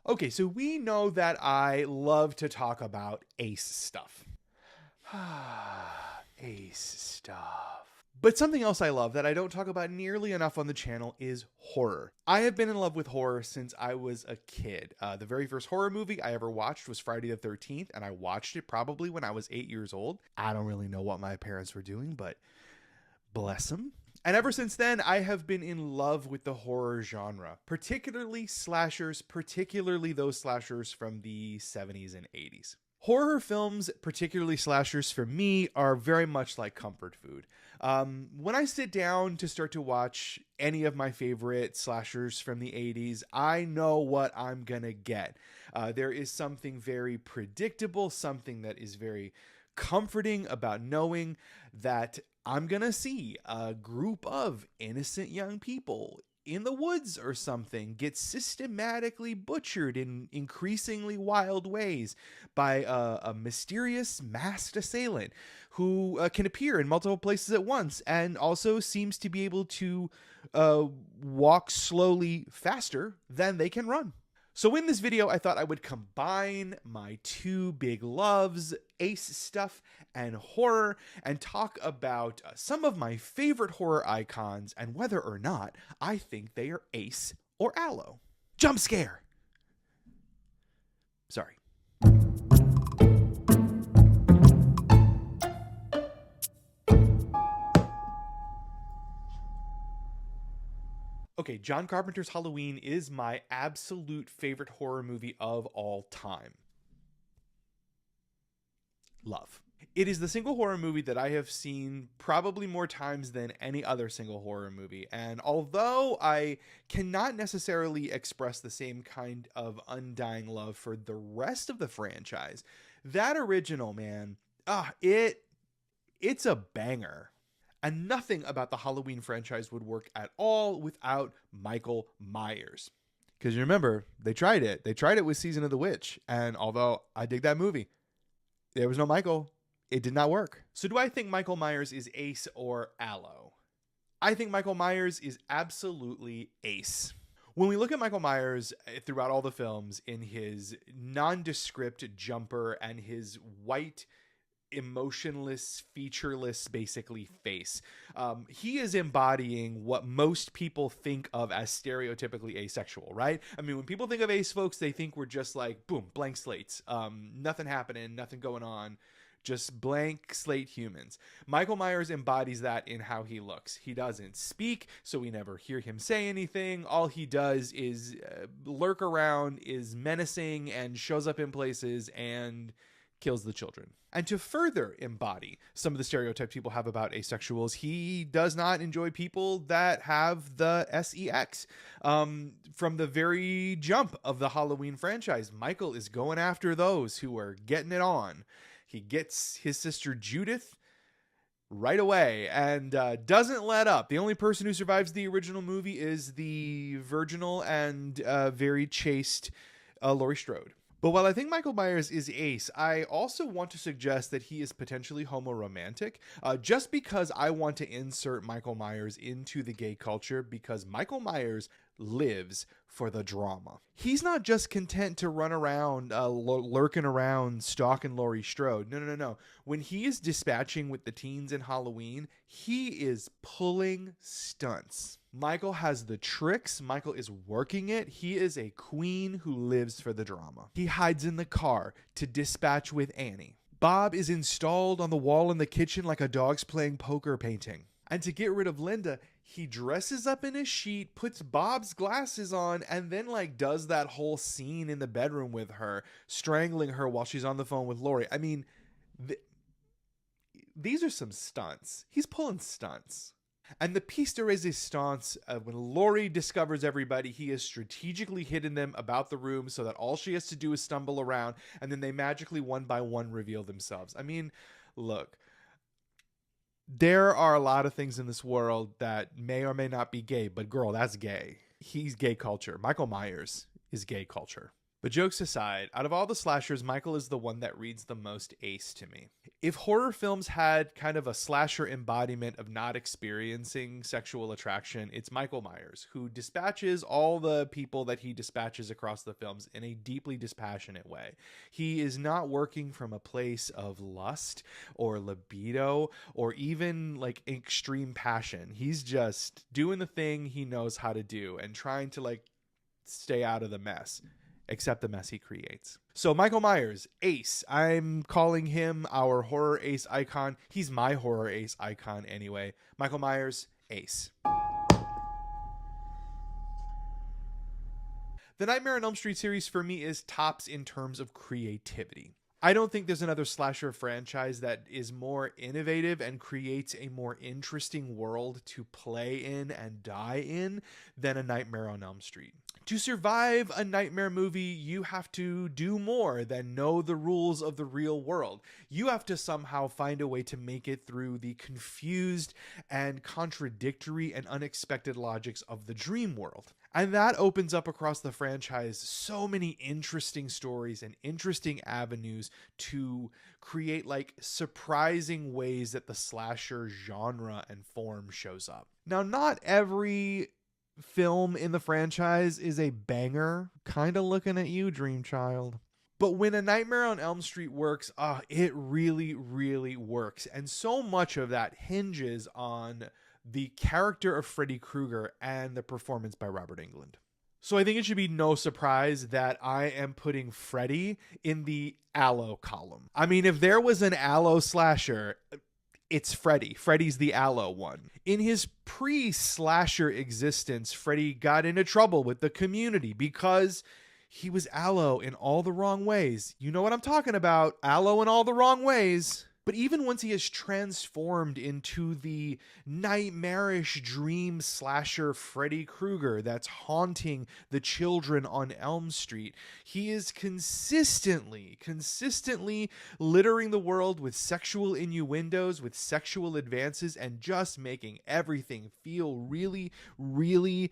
Okay, so we know that I love to talk about ace stuff. Ace stuff. But something else I love that I don't talk about nearly enough on the channel is horror. I have been in love with horror since I was a kid. The very first horror movie I ever watched was Friday the 13th, and I watched it probably when I was 8 years old. I don't really know what my parents were doing, but bless them. And ever since then, I have been in love with the horror genre, particularly slashers, particularly those slashers from the 70s and 80s. Horror films, particularly slashers for me, are very much like comfort food. When I sit down to start to watch any of my favorite slashers from the 80s, I know what I'm gonna get. There is something very predictable, something that is very comforting about knowing that I'm gonna see a group of innocent young people in the woods or something get systematically butchered in increasingly wild ways by a mysterious masked assailant who can appear in multiple places at once and also seems to be able to walk slowly faster than they can run. So in this video, I thought I would combine my two big loves, ace stuff and horror, and talk about some of my favorite horror icons and whether or not I think they are ace or aloe. Jump scare! Sorry. Okay, John Carpenter's Halloween is my absolute favorite horror movie of all time. Love. It is the single horror movie that I have seen probably more times than any other single horror movie. And although I cannot necessarily express the same kind of undying love for the rest of the franchise, that original, man, it's a banger. And nothing about the Halloween franchise would work at all without Michael Myers. Because you remember, they tried it. They tried it with Season of the Witch. And although I dig that movie, there was no Michael. It did not work. So do I think Michael Myers is ace or aloe? I think Michael Myers is absolutely ace. When we look at Michael Myers throughout all the films in his nondescript jumper and his white, emotionless, featureless, basically face. He is embodying what most people think of as stereotypically asexual, right? I mean, when people think of ace folks, they think we're just like, boom, blank slates. Nothing happening, nothing going on. Just blank slate humans. Michael Myers embodies that in how he looks. He doesn't speak, so we never hear him say anything. All he does is lurk around, is menacing, and shows up in places and kills the children. And to further embody some of the stereotypes people have about asexuals, he does not enjoy people that have the sex. From the very jump of the Halloween franchise, Michael is going after those who are getting it on. He gets his sister Judith right away and doesn't let up. The only person who survives the original movie is the virginal and very chaste Laurie Strode. But while I think Michael Myers is ace, I also want to suggest that he is potentially homoromantic, just because I want to insert Michael Myers into the gay culture, because Michael Myers lives for the drama. He's not just content to run around, lurking around, stalking Laurie Strode. No. When he is dispatching with the teens in Halloween, he is pulling stunts. Michael has the tricks. Michael is working it. He is a queen who lives for the drama. He hides in the car to dispatch with Annie. Bob is installed on the wall in the kitchen like a dog's playing poker painting. And to get rid of Linda, he dresses up in a sheet, puts Bob's glasses on, and then does that whole scene in the bedroom with her, strangling her while she's on the phone with Laurie. I mean, these are some stunts. He's pulling stunts. And the piece de resistance, when Laurie discovers everybody, he has strategically hidden them about the room so that all she has to do is stumble around, and then they magically one by one reveal themselves. I mean, look, there are a lot of things in this world that may or may not be gay, but girl, that's gay. He's gay culture. Michael Myers is gay culture. But jokes aside, out of all the slashers, Michael is the one that reads the most ace to me. If horror films had kind of a slasher embodiment of not experiencing sexual attraction, it's Michael Myers, who dispatches all the people that he dispatches across the films in a deeply dispassionate way. He is not working from a place of lust or libido or even like extreme passion. He's just doing the thing he knows how to do and trying to like stay out of the mess. Except the mess he creates. So Michael Myers, ace. I'm calling him our horror ace icon. He's my horror ace icon anyway. Michael Myers, ace. The Nightmare on Elm Street series for me is tops in terms of creativity. I don't think there's another slasher franchise that is more innovative and creates a more interesting world to play in and die in than a Nightmare on Elm Street. To survive a nightmare movie, you have to do more than know the rules of the real world. You have to somehow find a way to make it through the confused and contradictory and unexpected logics of the dream world. And that opens up across the franchise so many interesting stories and interesting avenues to create like surprising ways that the slasher genre and form shows up. Now, not every film in the franchise is a banger. Kind of looking at you, Dreamchild. But when A Nightmare on Elm Street works, it really, really works. And so much of that hinges on the character of Freddy Krueger and the performance by Robert Englund. So I think it should be no surprise that I am putting Freddy in the Allo column. I mean, if there was an Allo slasher, it's Freddy. Freddy's the Allo one. In his pre-slasher existence, Freddy got into trouble with the community because he was Allo in all the wrong ways. You know what I'm talking about. Allo in all the wrong ways. But even once he is transformed into the nightmarish dream slasher Freddy Krueger that's haunting the children on Elm Street, he is consistently littering the world with sexual innuendos, with sexual advances, and just making everything feel really, really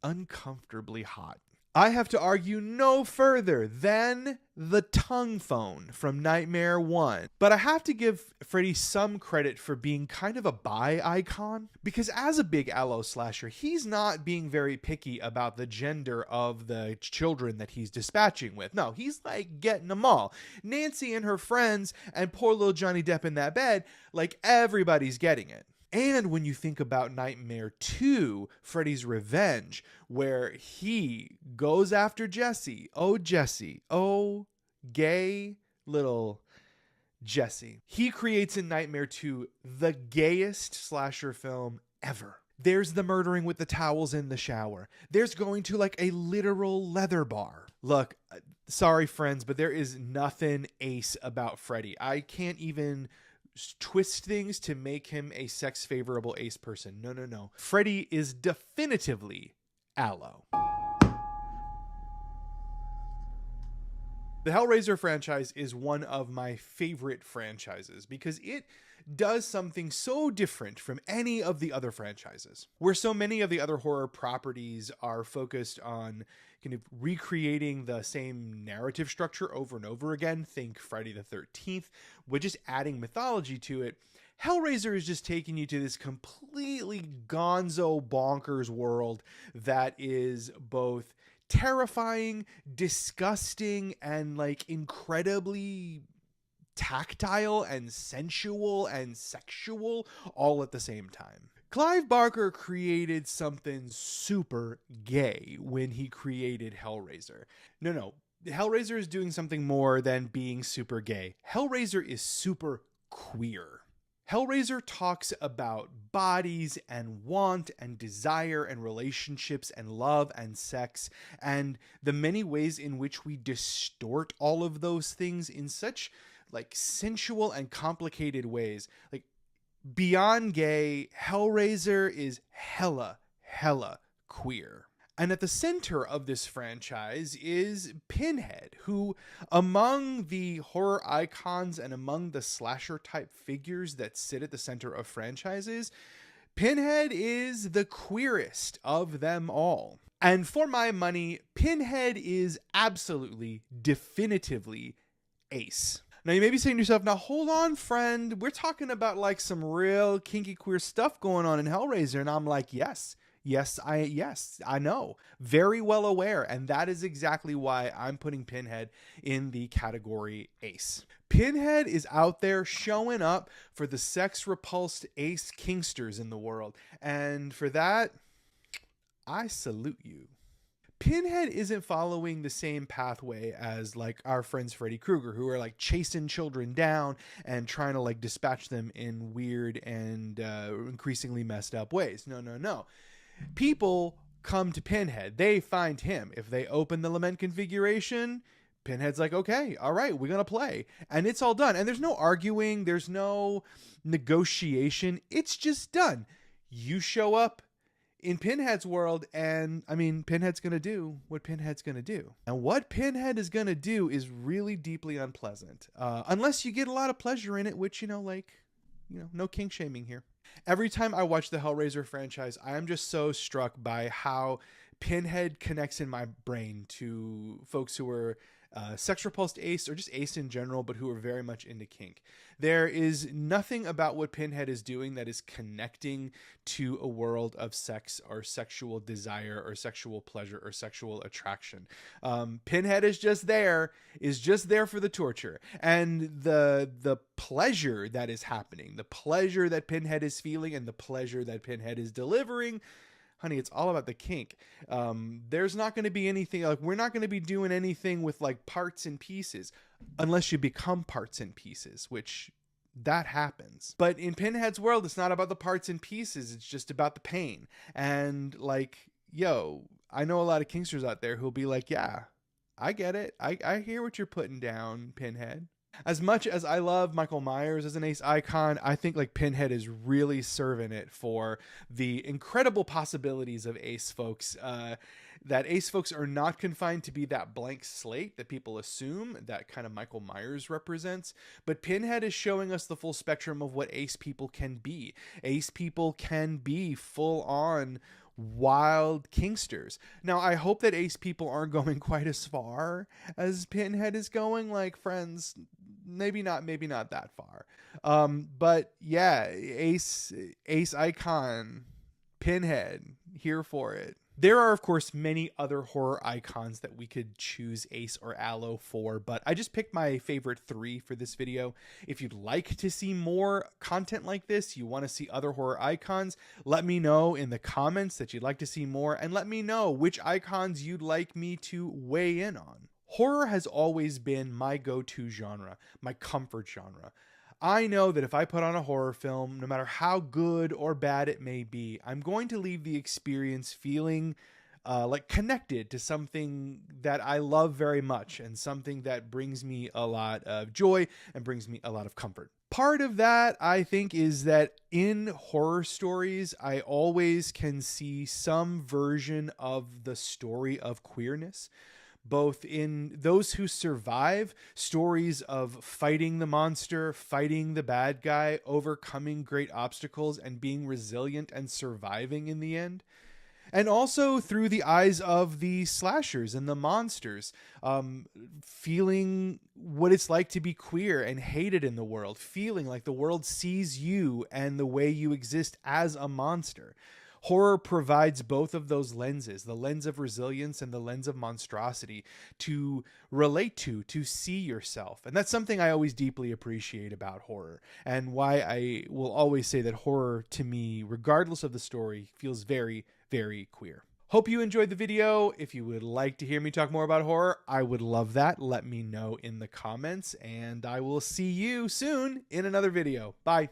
uncomfortably hot. I have to argue no further than the tongue phone from Nightmare 1. But I have to give Freddy some credit for being kind of a bi icon, because as a big Allo slasher, he's not being very picky about the gender of the children that he's dispatching with. No, he's like getting them all. Nancy and her friends and poor little Johnny Depp in that bed, like everybody's getting it. And when you think about Nightmare 2, Freddy's Revenge, where he goes after Jesse. Oh, Jesse. Oh, gay little Jesse. He creates in Nightmare 2 the gayest slasher film ever. There's the murdering with the towels in the shower. There's going to like a literal leather bar. Look, sorry friends, but there is nothing ace about Freddy. I can't even twist things to make him a sex favorable ace person. No. Freddy is definitively Allo. The Hellraiser franchise is one of my favorite franchises because it does something so different from any of the other franchises. Where so many of the other horror properties are focused on kind of recreating the same narrative structure over and over again, think Friday the 13th, with just adding mythology to it, Hellraiser is just taking you to this completely gonzo bonkers world that is both terrifying, disgusting, and like incredibly tactile and sensual and sexual all at the same time. Clive Barker created something super gay when he created Hellraiser. No. Hellraiser is doing something more than being super gay. Hellraiser is super queer. Hellraiser talks about bodies and want and desire and relationships and love and sex and the many ways in which we distort all of those things in such like sensual and complicated ways. Like beyond gay, Hellraiser is hella queer. And at the center of this franchise is Pinhead, who among the horror icons and among the slasher type figures that sit at the center of franchises, Pinhead is the queerest of them all. And for my money, Pinhead is absolutely, definitively ace. Now, you may be saying to yourself, now hold on, friend. We're talking about like some real kinky queer stuff going on in Hellraiser. And I'm like, yes, I know. Very well aware. And that is exactly why I'm putting Pinhead in the category ace. Pinhead is out there showing up for the sex repulsed ace kingsters in the world. And for that, I salute you. Pinhead isn't following the same pathway as like our friends Freddy Krueger, who are like chasing children down and trying to like dispatch them in weird and increasingly messed up ways. No. People come to Pinhead. They find him. If they open the lament configuration, Pinhead's like, okay, all right, we're going to play. And it's all done. And there's no arguing. There's no negotiation. It's just done. You show up in Pinhead's world, and I mean, Pinhead's going to do what Pinhead's going to do. And what Pinhead is going to do is really deeply unpleasant. Unless you get a lot of pleasure in it, which, no kink shaming here. Every time I watch the Hellraiser franchise, I am just so struck by how Pinhead connects in my brain to folks who are sex repulsed ace, or just ace in general, but who are very much into kink. There is nothing about what Pinhead is doing that is connecting to a world of sex or sexual desire or sexual pleasure or sexual attraction. Pinhead is just there for the torture, and the pleasure that is happening, the pleasure that Pinhead is feeling, and the pleasure that Pinhead is delivering. Honey, it's all about the kink. There's not going to be anything, like, we're not going to be doing anything with like parts and pieces unless you become parts and pieces, which that happens. But in Pinhead's world, it's not about the parts and pieces. It's just about the pain. And like, I know a lot of kinksters out there who'll be like, yeah, I get it. I hear what you're putting down, Pinhead. As much as I love Michael Myers as an ace icon, I think like Pinhead is really serving it for the incredible possibilities of ace folks. That ace folks are not confined to be that blank slate that people assume that kind of Michael Myers represents, but Pinhead is showing us the full spectrum of what ace people can be. Ace people can be full on wild kinksters. Now, I hope that ace people aren't going quite as far as Pinhead is going. Like, friends, maybe not that far. But yeah, ace icon, Pinhead, here for it. There are, of course, many other horror icons that we could choose ace or aloe for, but I just picked my favorite 3 for this video. If you'd like to see more content like this, you want to see other horror icons, let me know in the comments that you'd like to see more, and let me know which icons you'd like me to weigh in on. Horror has always been my go-to genre, my comfort genre. I know that if I put on a horror film, no matter how good or bad it may be, I'm going to leave the experience feeling like connected to something that I love very much, and something that brings me a lot of joy and brings me a lot of comfort. Part of that, I think, is that in horror stories, I always can see some version of the story of queerness. Both in those who survive, stories of fighting the monster, fighting the bad guy, overcoming great obstacles, and being resilient and surviving in the end. And also through the eyes of the slashers and the monsters, feeling what it's like to be queer and hated in the world, feeling like the world sees you and the way you exist as a monster. Horror provides both of those lenses, the lens of resilience and the lens of monstrosity, to relate to see yourself. And that's something I always deeply appreciate about horror, and why I will always say that horror, to me, regardless of the story, feels very, very queer. Hope you enjoyed the video. If you would like to hear me talk more about horror, I would love that. Let me know in the comments, and I will see you soon in another video. Bye.